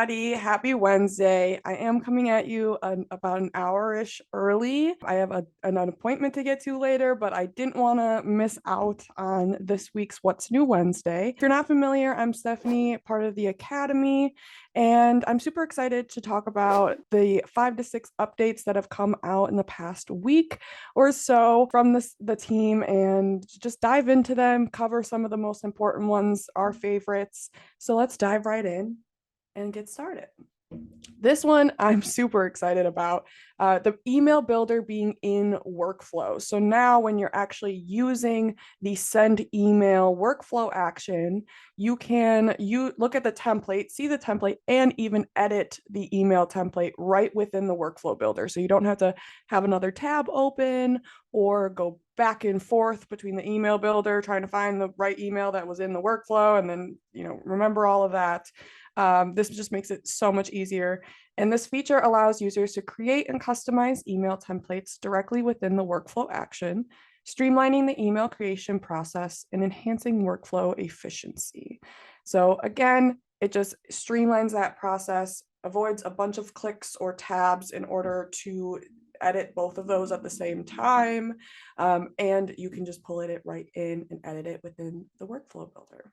everybody. Happy Wednesday. I am coming at you about an hour-ish early. I have an appointment to get to later, but I didn't want to miss out on this week's What's New Wednesday. If you're not familiar, I'm Stephanie, part of the Academy, and I'm super excited to talk about the 5 to 6 updates that have come out in the past week or so from the team and just dive into them, cover some of the most important ones, our favorites. So let's dive right in and get started. This one I'm super excited about, the email builder being in workflow. So now when you're actually using the send email workflow action, you look at the template, see the template, and even edit the email template right within the workflow builder. So you don't have to have another tab open or go back and forth between the email builder trying to find the right email that was in the workflow and then remember all of that. This just makes it so much easier. And this feature allows users to create and customize email templates directly within the workflow action, streamlining the email creation process and enhancing workflow efficiency. So again, it just streamlines that process, avoids a bunch of clicks or tabs in order to edit both of those at the same time. And you can just pull it right in and edit it within the workflow builder.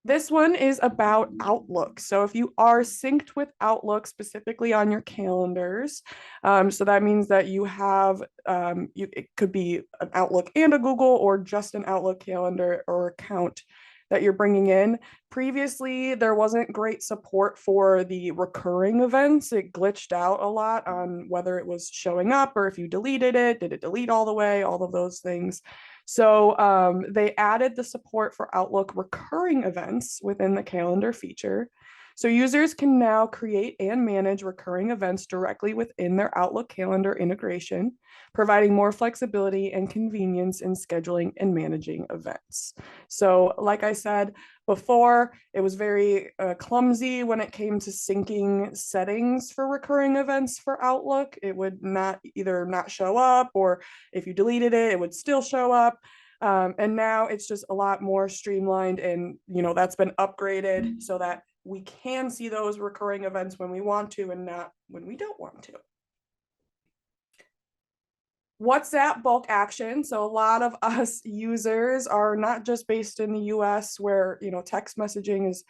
This one is about Outlook. So if you are synced with Outlook specifically on your calendars, so that means that you have, it could be an Outlook and a Google or just an Outlook calendar or account that you're bringing in. Previously, there wasn't great support for the recurring events. It glitched out a lot on whether it was showing up or if you deleted it, did it delete all the way, all of those things. So they added the support for Outlook recurring events within the calendar feature. So users can now create and manage recurring events directly within their Outlook calendar integration, providing more flexibility and convenience in scheduling and managing events. So like I said before, it was very clumsy when it came to syncing settings for recurring events for Outlook. It would either not show up, or if you deleted it, it would still show up. And now it's just a lot more streamlined, and that's been upgraded so that we can see those recurring events when we want to and not when we don't want to. WhatsApp bulk action. So a lot of us users are not just based in the US where text messaging is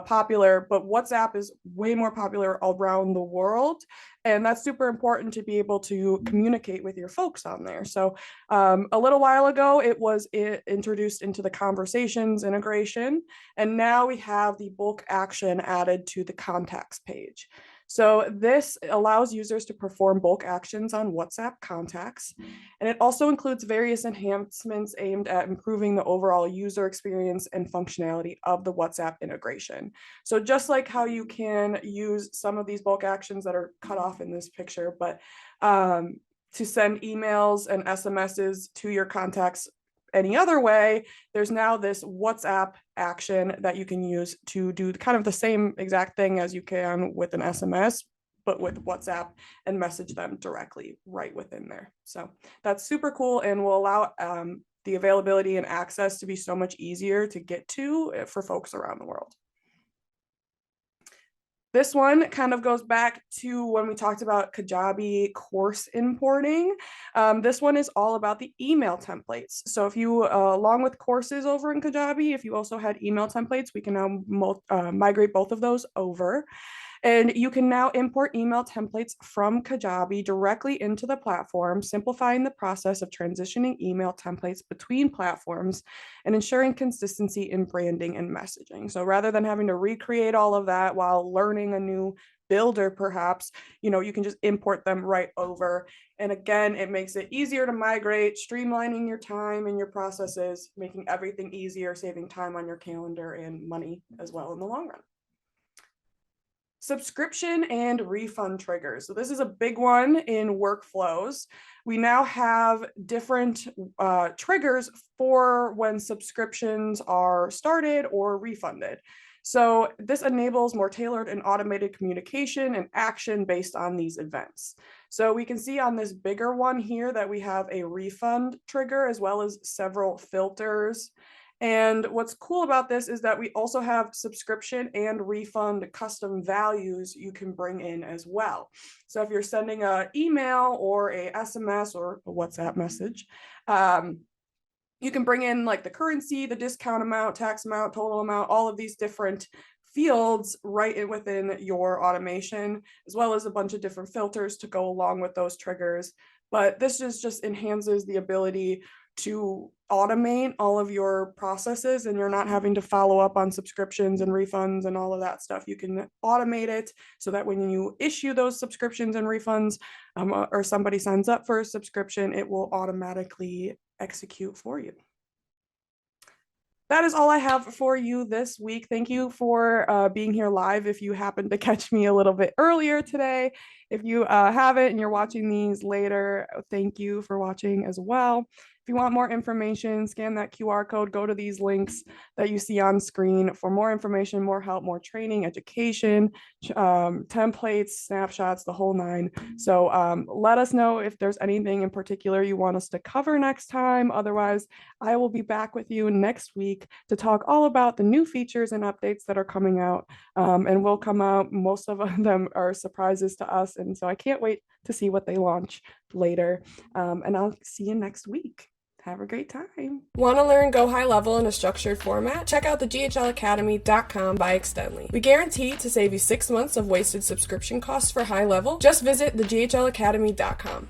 popular, but WhatsApp is way more popular around the world. And that's super important to be able to communicate with your folks on there. So a little while ago, it was introduced into the conversations integration. And now we have the bulk action added to the contacts page. So this allows users to perform bulk actions on WhatsApp contacts, and it also includes various enhancements aimed at improving the overall user experience and functionality of the WhatsApp integration. So just like how you can use some of these bulk actions that are cut off in this picture, but to send emails and SMSs to your contacts any other way, there's now this WhatsApp action that you can use to do kind of the same exact thing as you can with an SMS, but with WhatsApp, and message them directly right within there. So that's super cool and will allow the availability and access to be so much easier to get to for folks around the world. This one kind of goes back to when we talked about Kajabi course importing. This one is all about the email templates. So if you, along with courses over in Kajabi, if you also had email templates, we can now migrate both of those over. And you can now import email templates from Kajabi directly into the platform, simplifying the process of transitioning email templates between platforms and ensuring consistency in branding and messaging. So rather than having to recreate all of that while learning a new builder, perhaps, you can just import them right over. And again, it makes it easier to migrate, streamlining your time and your processes, making everything easier, saving time on your calendar and money as well in the long run. Subscription and refund triggers. So this is a big one in workflows. We now have different triggers for when subscriptions are started or refunded. So this enables more tailored and automated communication and action based on these events. So we can see on this bigger one here that we have a refund trigger as well as several filters And what's cool about this is that we also have subscription and refund custom values you can bring in as well. So if you're sending an email or a SMS or a WhatsApp message, you can bring in like the currency, the discount amount, tax amount, total amount, all of these different fields right within your automation, as well as a bunch of different filters to go along with those triggers. But this just enhances the ability to automate all of your processes, and you're not having to follow up on subscriptions and refunds and all of that stuff. You can automate it so that when you issue those subscriptions and refunds, or somebody signs up for a subscription, it will automatically execute for you. That is all I have for you this week. Thank you for being here live. If you happen to catch me a little bit earlier today, if you haven't and you're watching these later, thank you for watching as well. If you want more information, scan that QR code, go to these links that you see on screen for more information, more help, more training, education, templates, snapshots, the whole nine. So let us know if there's anything in particular you want us to cover next time. Otherwise, I will be back with you next week to talk all about the new features and updates that are coming out, and will come out. Most of them are surprises to us, and so I can't wait to see what they launch later. And I'll see you next week. Have a great time. Want to learn Go High Level in a structured format? Check out the gohighlevel.com by Extendly. We guarantee to save you 6 months of wasted subscription costs for High Level. Just visit the gohighlevel.com.